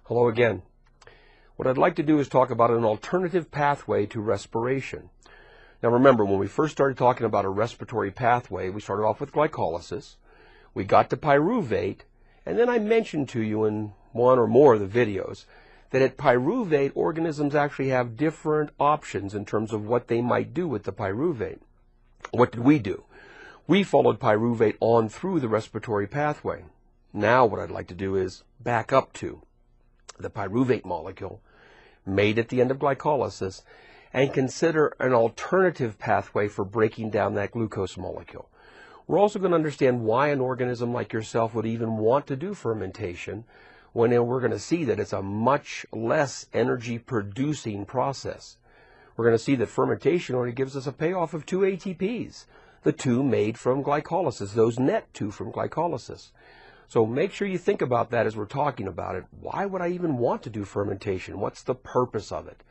Hello again. What I'd like to do is talk about an alternative pathway to respiration. Now remember, when we first started talking about a respiratory pathway, we started off with glycolysis, we got to pyruvate, and then I mentioned to you in one or more of the videos that at pyruvate, organisms actually have different options in terms of what they might do with the pyruvate. What did we do? We followed pyruvate on through the respiratory pathway. Now what I'd like to do is back up to the pyruvate molecule made at the end of glycolysis and consider an alternative pathway for breaking down that glucose molecule. We're also going to understand why an organism like yourself would even want to do fermentation when we're going to see that it's a much less energy producing process. We're going to see that fermentation only gives us a payoff of 2 ATPs, the two made from glycolysis, those net two from glycolysis. So make sure you think about that as we're talking about it. Why would I even want to do fermentation? What's the purpose of it?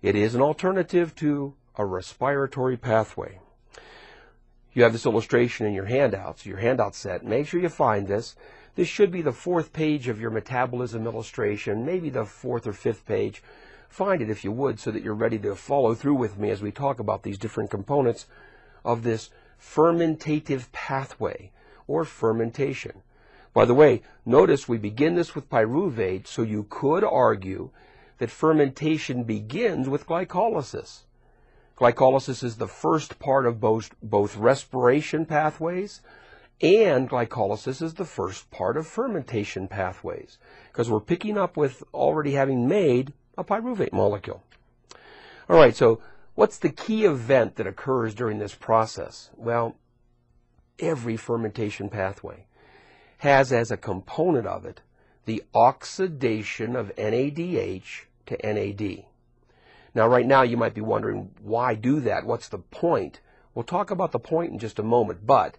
It is an alternative to a respiratory pathway. You have this illustration in your handouts, your handout set. Make sure you find this. This should be the 4th page of your metabolism illustration, maybe the 4th or 5th page. Find it if you would so that you're ready to follow through with me as we talk about these different components of this fermentative pathway or fermentation. By the way, notice we begin this with pyruvate, so you could argue that fermentation begins with glycolysis. Glycolysis is the first part of both respiration pathways, and glycolysis is the first part of fermentation pathways, because we're picking up with already having made a pyruvate molecule. All right, so what's the key event that occurs during this process? Well, every fermentation pathway has as a component of it the oxidation of NADH to NAD. Now right now you might be wondering, why do that? What's the point? We'll talk about the point in just a moment, but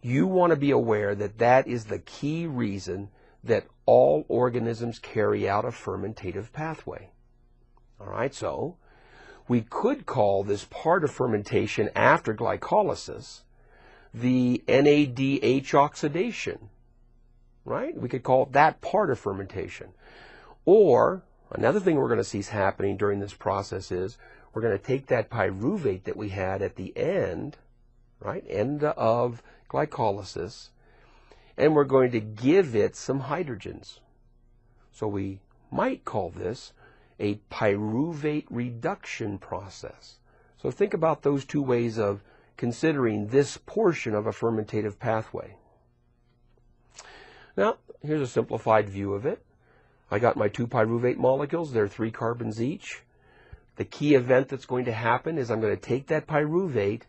you want to be aware that that is the key reason that all organisms carry out a fermentative pathway. All right, so we could call this part of fermentation after glycolysis the NADH oxidation. Right? We could call it that part of fermentation. Or another thing we're going to see is happening during this process is we're going to take that pyruvate that we had at the end, right, end of glycolysis, and we're going to give it some hydrogens. So we might call this a pyruvate reduction process. So think about those two ways of considering this portion of a fermentative pathway. Now, here's a simplified view of it. I got my 2 pyruvate molecules. They're 3 carbons each. The key event that's going to happen is I'm going to take that pyruvate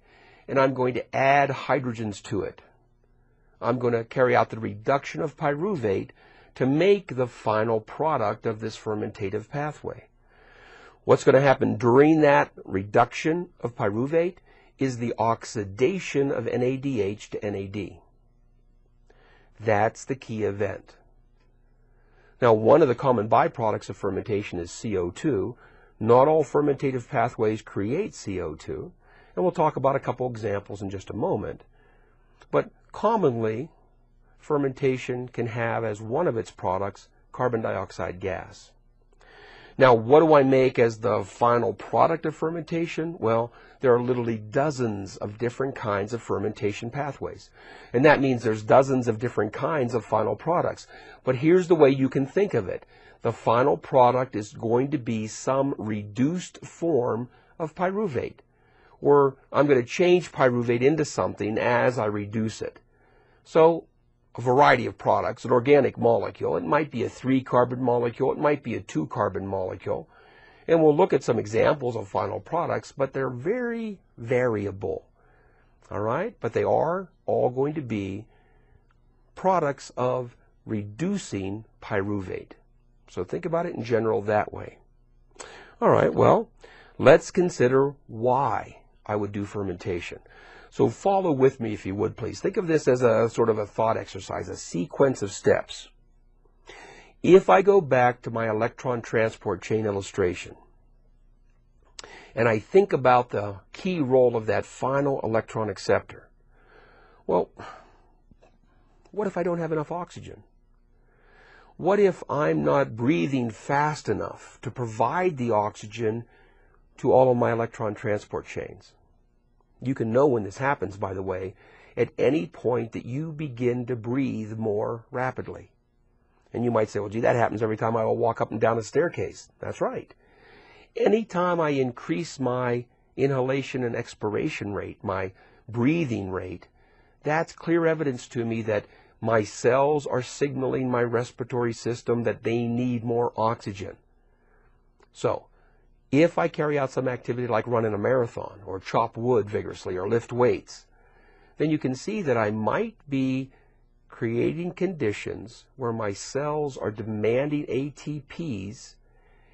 and I'm going to add hydrogens to it. I'm going to carry out the reduction of pyruvate to make the final product of this fermentative pathway. What's going to happen during that reduction of pyruvate is the oxidation of NADH to NAD. That's the key event. Now, one of the common byproducts of fermentation is CO2. Not all fermentative pathways create CO2, and we'll talk about a couple examples in just a moment. But commonly, fermentation can have as one of its products carbon dioxide gas. Now, what do I make as the final product of fermentation? Well, there are literally dozens of different kinds of fermentation pathways. And that means there's dozens of different kinds of final products. But here's the way you can think of it. The final product is going to be some reduced form of pyruvate. Or I'm going to change pyruvate into something as I reduce it. So, a variety of products, an organic molecule. It might be a 3-carbon molecule. It might be a 2-carbon molecule. And we'll look at some examples of final products, but they're very variable. All right? But they are all going to be products of reducing pyruvate. So think about it in general that way. All right, well, let's consider why I would do fermentation. So follow with me if you would, please. Think of this as a sort of a thought exercise, a sequence of steps. If I go back to my electron transport chain illustration, and I think about the key role of that final electron acceptor, well, what if I don't have enough oxygen? What if I'm not breathing fast enough to provide the oxygen to all of my electron transport chains? You can know when this happens, by the way, at any point that you begin to breathe more rapidly. And you might say, well, gee, that happens every time I walk up and down a staircase. That's right. Anytime I increase my inhalation and expiration rate, my breathing rate, that's clear evidence to me that my cells are signaling my respiratory system that they need more oxygen. So, if I carry out some activity like running a marathon or chop wood vigorously or lift weights, then you can see that I might be creating conditions where my cells are demanding ATPs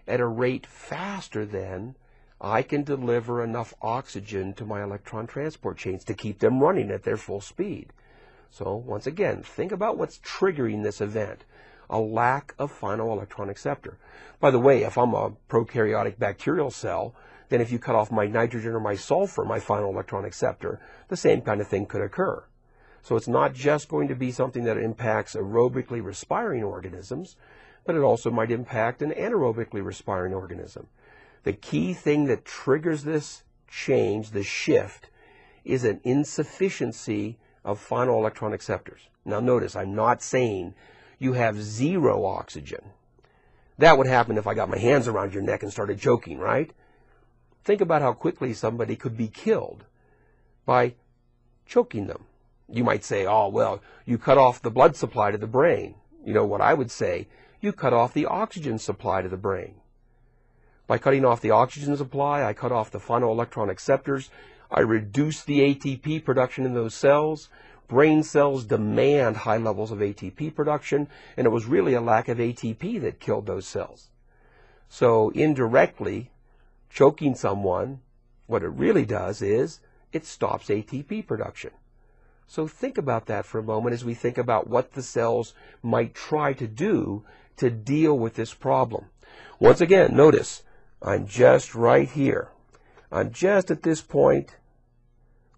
at a rate faster than I can deliver enough oxygen to my electron transport chains to keep them running at their full speed. So once again, think about what's triggering this event. A lack of final electron acceptor. By the way, if I'm a prokaryotic bacterial cell, then if you cut off my nitrogen or my sulfur, my final electron acceptor, the same kind of thing could occur. So it's not just going to be something that impacts aerobically respiring organisms, but it also might impact an anaerobically respiring organism. The key thing that triggers this change, this shift, is an insufficiency of final electron acceptors. Now notice, I'm not saying you have zero oxygen. That would happen if I got my hands around your neck and started choking, right? Think about how quickly somebody could be killed by choking them. You might say, oh, well, you cut off the blood supply to the brain. You know what I would say? You cut off the oxygen supply to the brain. By cutting off the oxygen supply, I cut off the final electron acceptors. I reduce the ATP production in those cells. Brain cells demand high levels of ATP production, and it was really a lack of ATP that killed those cells. So indirectly, choking someone, what it really does is it stops ATP production. So think about that for a moment as we think about what the cells might try to do to deal with this problem. Once again, notice, I'm just right here. I'm just at this point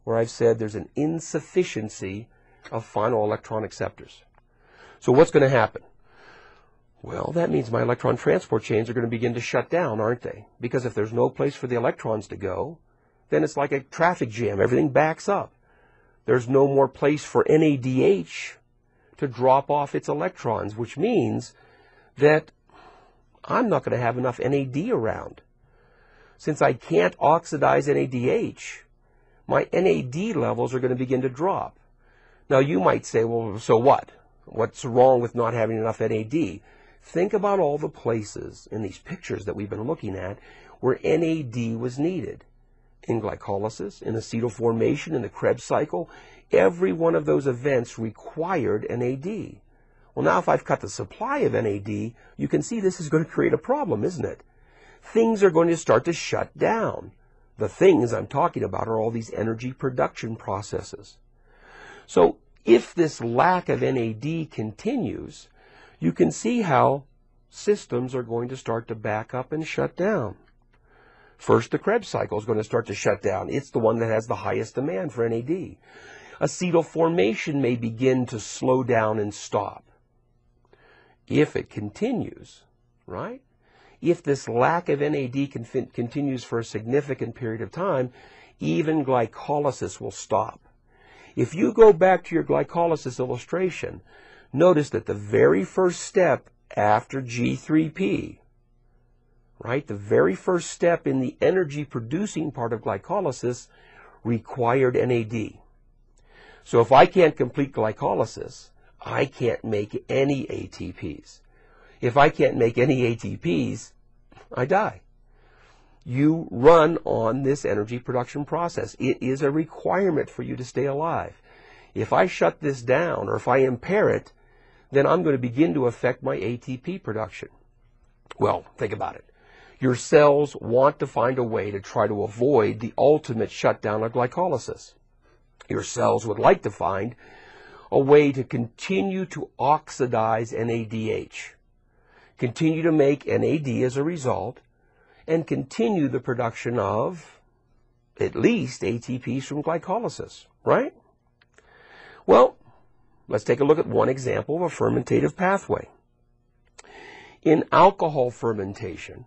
where I've said there's an insufficiency of final electron acceptors. So what's going to happen? Well, that means my electron transport chains are going to begin to shut down, aren't they? Because if there's no place for the electrons to go, then it's like a traffic jam. Everything backs up. There's no more place for NADH to drop off its electrons, which means that I'm not going to have enough NAD around. Since I can't oxidize NADH, my NAD levels are going to begin to drop. Now you might say, well, so what? What's wrong with not having enough NAD? Think about all the places in these pictures that we've been looking at where NAD was needed. In glycolysis, in acetyl formation, in the Krebs cycle, every one of those events required NAD. Well, now if I've cut the supply of NAD, you can see this is going to create a problem, isn't it? Things are going to start to shut down. The things I'm talking about are all these energy production processes. So if this lack of NAD continues, you can see how systems are going to start to back up and shut down. First, the Krebs cycle is going to start to shut down. It's the one that has the highest demand for NAD. Acetyl formation may begin to slow down and stop. If it continues, right? If this lack of NAD continues for a significant period of time, even glycolysis will stop. If you go back to your glycolysis illustration, notice that the very first step after G3P, right, the very first step in the energy producing part of glycolysis required NAD. So if I can't complete glycolysis, I can't make any ATPs. If I can't make any ATPs, I die. You run on this energy production process. It is a requirement for you to stay alive. If I shut this down or if I impair it, then I'm going to begin to affect my ATP production. Well, think about it. Your cells want to find a way to try to avoid the ultimate shutdown of glycolysis. Your cells would like to find a way to continue to oxidize NADH, continue to make NAD as a result, and continue the production of at least ATPs from glycolysis, right? Well, let's take a look at one example of a fermentative pathway. In alcohol fermentation,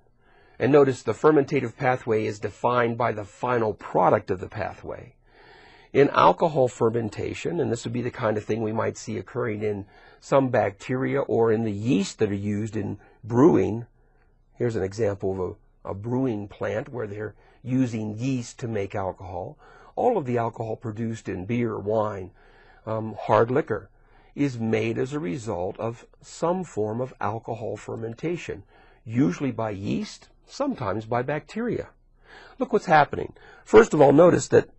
and notice the fermentative pathway is defined by the final product of the pathway. In alcohol fermentation, and this would be the kind of thing we might see occurring in some bacteria or in the yeast that are used in brewing. Here's an example of a brewing plant where they're using yeast to make alcohol. All of the alcohol produced in beer, wine, hard liquor is made as a result of some form of alcohol fermentation, usually by yeast, sometimes by bacteria. Look what's happening. First of all, notice that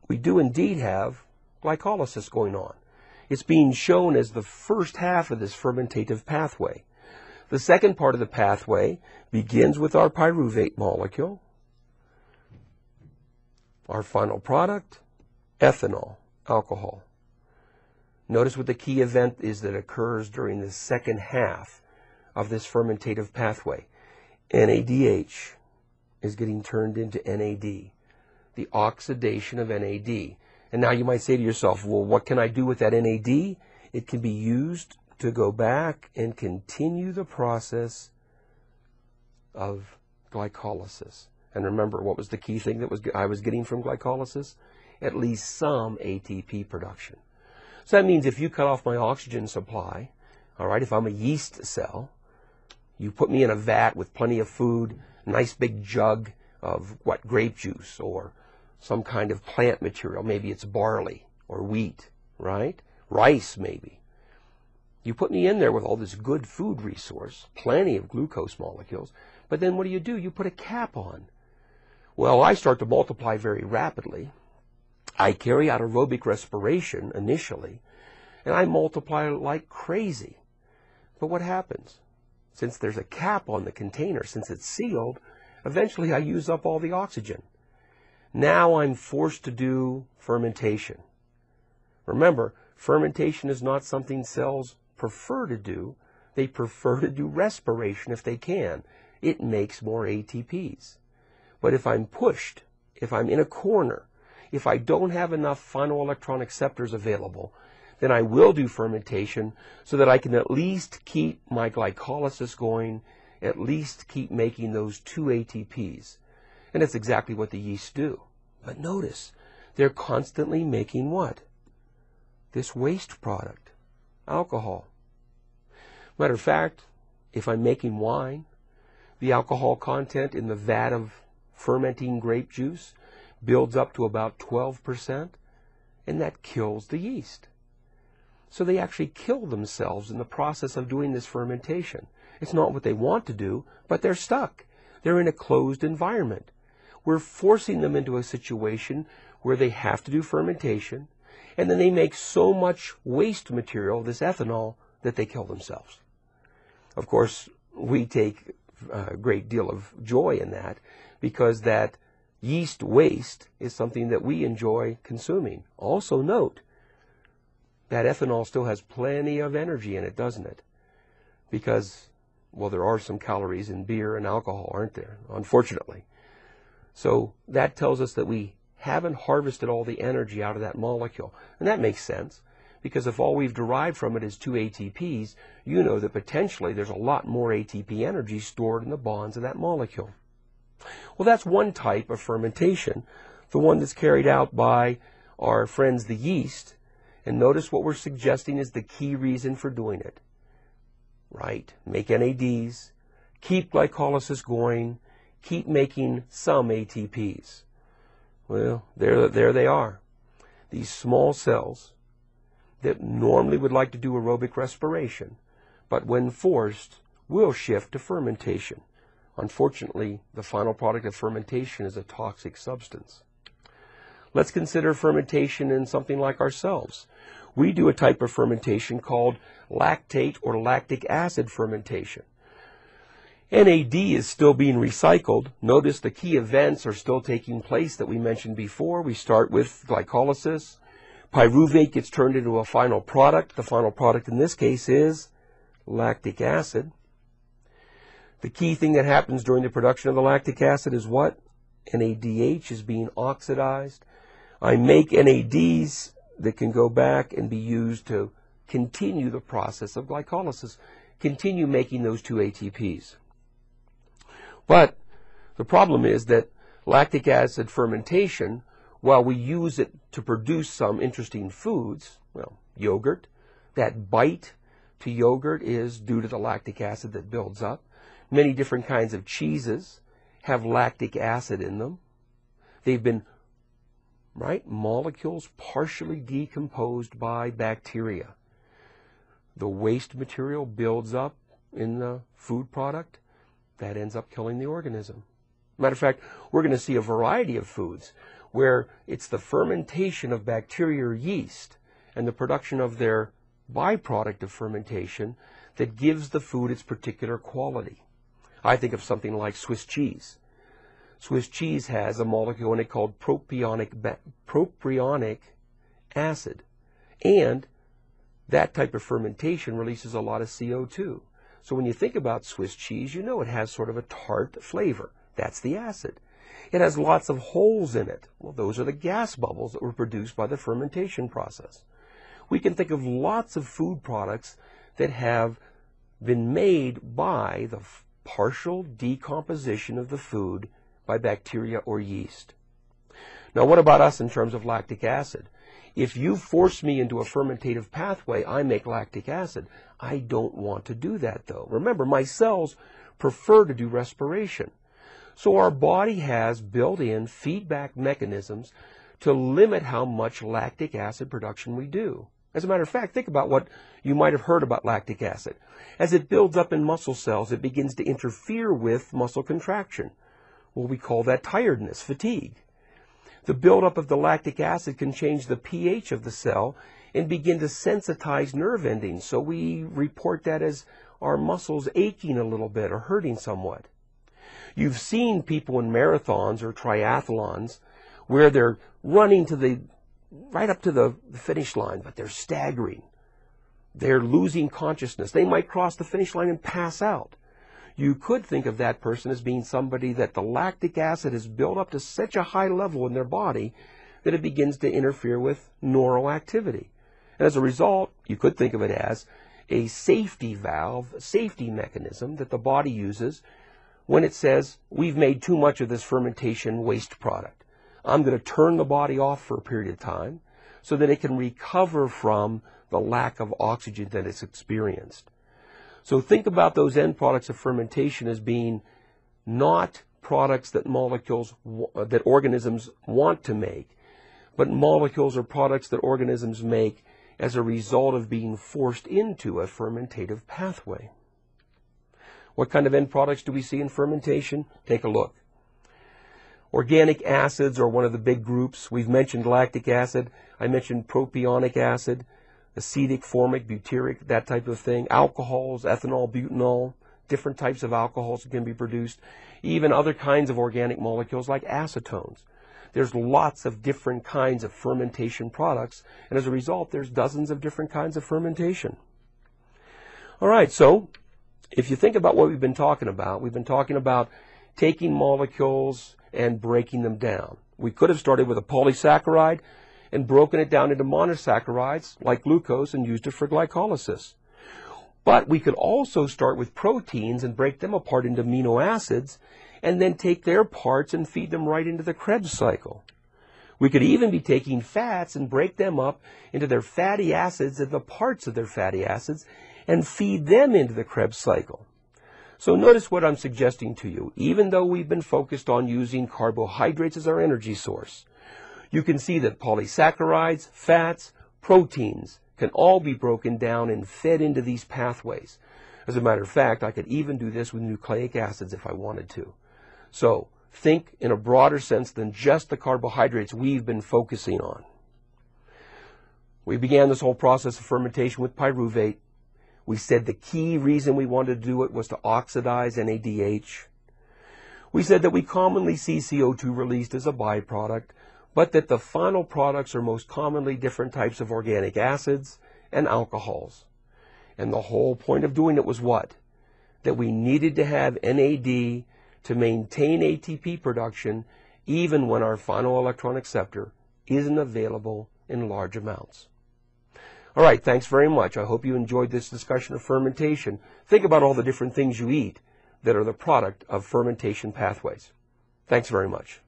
we do indeed have glycolysis going on. It's being shown as the first half of this fermentative pathway. The second part of the pathway begins with our pyruvate molecule. Our final product, ethanol, alcohol. Notice what the key event is that occurs during the second half of this fermentative pathway. NADH is getting turned into NAD, the oxidation of NAD. And now you might say to yourself, well, what can I do with that NAD? It can be used to go back and continue the process of glycolysis. And remember, what was the key thing that I was getting from glycolysis? At least some ATP production. So that means if you cut off my oxygen supply, all right, if I'm a yeast cell, you put me in a vat with plenty of food, nice big jug of grape juice or some kind of plant material. Maybe it's barley or wheat, right? Rice, maybe. You put me in there with all this good food resource, plenty of glucose molecules, but then what do? You put a cap on. Well, I start to multiply very rapidly. I carry out aerobic respiration initially, and I multiply like crazy. But what happens? Since there's a cap on the container, since it's sealed, eventually I use up all the oxygen. Now I'm forced to do fermentation. Remember, fermentation is not something cells prefer to do. They prefer to do respiration if they can. It makes more ATPs. But if I'm pushed, if I'm in a corner, if I don't have enough final electron acceptors available, then I will do fermentation so that I can at least keep my glycolysis going, at least keep making those 2 ATPs. And that's exactly what the yeasts do. But notice, they're constantly making what? This waste product, alcohol. Matter of fact, if I'm making wine, the alcohol content in the vat of fermenting grape juice builds up to about 12%, and that kills the yeast. So they actually kill themselves in the process of doing this fermentation. It's not what they want to do, but they're stuck. They're in a closed environment. We're forcing them into a situation where they have to do fermentation, and then they make so much waste material, this ethanol, that they kill themselves. Of course, we take a great deal of joy in that, because that yeast waste is something that we enjoy consuming. Also note, that ethanol still has plenty of energy in it, doesn't it? Because, well, there are some calories in beer and alcohol, aren't there? Unfortunately. So that tells us that we haven't harvested all the energy out of that molecule. And that makes sense, because if all we've derived from it is 2 ATPs, you know that potentially there's a lot more ATP energy stored in the bonds of that molecule. Well, that's one type of fermentation, the one that's carried out by our friends the yeast. And notice what we're suggesting is the key reason for doing it. Right? Make NADs, keep glycolysis going, keep making some ATPs. Well, there they are. These small cells that normally would like to do aerobic respiration, but when forced, will shift to fermentation. Unfortunately, the final product of fermentation is a toxic substance. Let's consider fermentation in something like ourselves. We do a type of fermentation called lactate or lactic acid fermentation. NAD is still being recycled. Notice the key events are still taking place that we mentioned before. We start with glycolysis. Pyruvate gets turned into a final product. The final product in this case is lactic acid. The key thing that happens during the production of the lactic acid is what? NADH is being oxidized. I make NADs that can go back and be used to continue the process of glycolysis, continue making those two ATPs. But the problem is that lactic acid fermentation, while we use it to produce some interesting foods, well, yogurt, that bite to yogurt is due to the lactic acid that builds up. Many different kinds of cheeses have lactic acid in them. They've been, molecules partially decomposed by bacteria. The waste material builds up in the food product. That ends up killing the organism. Matter of fact, we're going to see a variety of foods where it's the fermentation of bacteria or yeast and the production of their byproduct of fermentation that gives the food its particular quality. I think of something like Swiss cheese. Swiss cheese has a molecule in it called propionic acid, and that type of fermentation releases a lot of CO2. So when you think about Swiss cheese, you know it has sort of a tart flavor. That's the acid. It has lots of holes in it. Well, those are the gas bubbles that were produced by the fermentation process. We can think of lots of food products that have been made by the partial decomposition of the food by bacteria or yeast. Now, what about us in terms of lactic acid? If you force me into a fermentative pathway, I make lactic acid. I don't want to do that, though. Remember, my cells prefer to do respiration. So our body has built-in feedback mechanisms to limit how much lactic acid production we do. As a matter of fact, think about what you might have heard about lactic acid. As it builds up in muscle cells, it begins to interfere with muscle contraction. Well, we call that tiredness, fatigue. The buildup of the lactic acid can change the pH of the cell and begin to sensitize nerve endings. So we report that as our muscles aching a little bit or hurting somewhat. You've seen people in marathons or triathlons where they're running to right up to the finish line, but they're staggering. They're losing consciousness. They might cross the finish line and pass out. You could think of that person as being somebody that the lactic acid has built up to such a high level in their body that it begins to interfere with neural activity. And as a result, you could think of it as a safety valve, a safety mechanism that the body uses when it says, we've made too much of this fermentation waste product. I'm going to turn the body off for a period of time so that it can recover from the lack of oxygen that it's experienced. So think about those end products of fermentation as being not products that that organisms want to make, but molecules or products that organisms make as a result of being forced into a fermentative pathway. What kind of end products do we see in fermentation? Take a look. Organic acids are one of the big groups. We've mentioned lactic acid. I mentioned propionic acid, acetic, formic, butyric, that type of thing. Alcohols, ethanol, butanol, different types of alcohols that can be produced. Even other kinds of organic molecules like acetones. There's lots of different kinds of fermentation products, and as a result, there's dozens of different kinds of fermentation. All right, so if you think about what we've been talking about taking molecules and breaking them down. We could have started with a polysaccharide and broken it down into monosaccharides like glucose and used it for glycolysis. But we could also start with proteins and break them apart into amino acids and then take their parts and feed them right into the Krebs cycle. We could even be taking fats and break them up into their fatty acids and the parts of their fatty acids and feed them into the Krebs cycle. So notice what I'm suggesting to you. Even though we've been focused on using carbohydrates as our energy source, you can see that polysaccharides, fats, proteins can all be broken down and fed into these pathways. As a matter of fact, I could even do this with nucleic acids if I wanted to. So think in a broader sense than just the carbohydrates we've been focusing on. We began this whole process of fermentation with pyruvate. We said the key reason we wanted to do it was to oxidize NADH. We said that we commonly see CO2 released as a byproduct, but that the final products are most commonly different types of organic acids and alcohols. And the whole point of doing it was what? That we needed to have NAD to maintain ATP production even when our final electron acceptor isn't available in large amounts. All right, thanks very much. I hope you enjoyed this discussion of fermentation. Think about all the different things you eat that are the product of fermentation pathways. Thanks very much.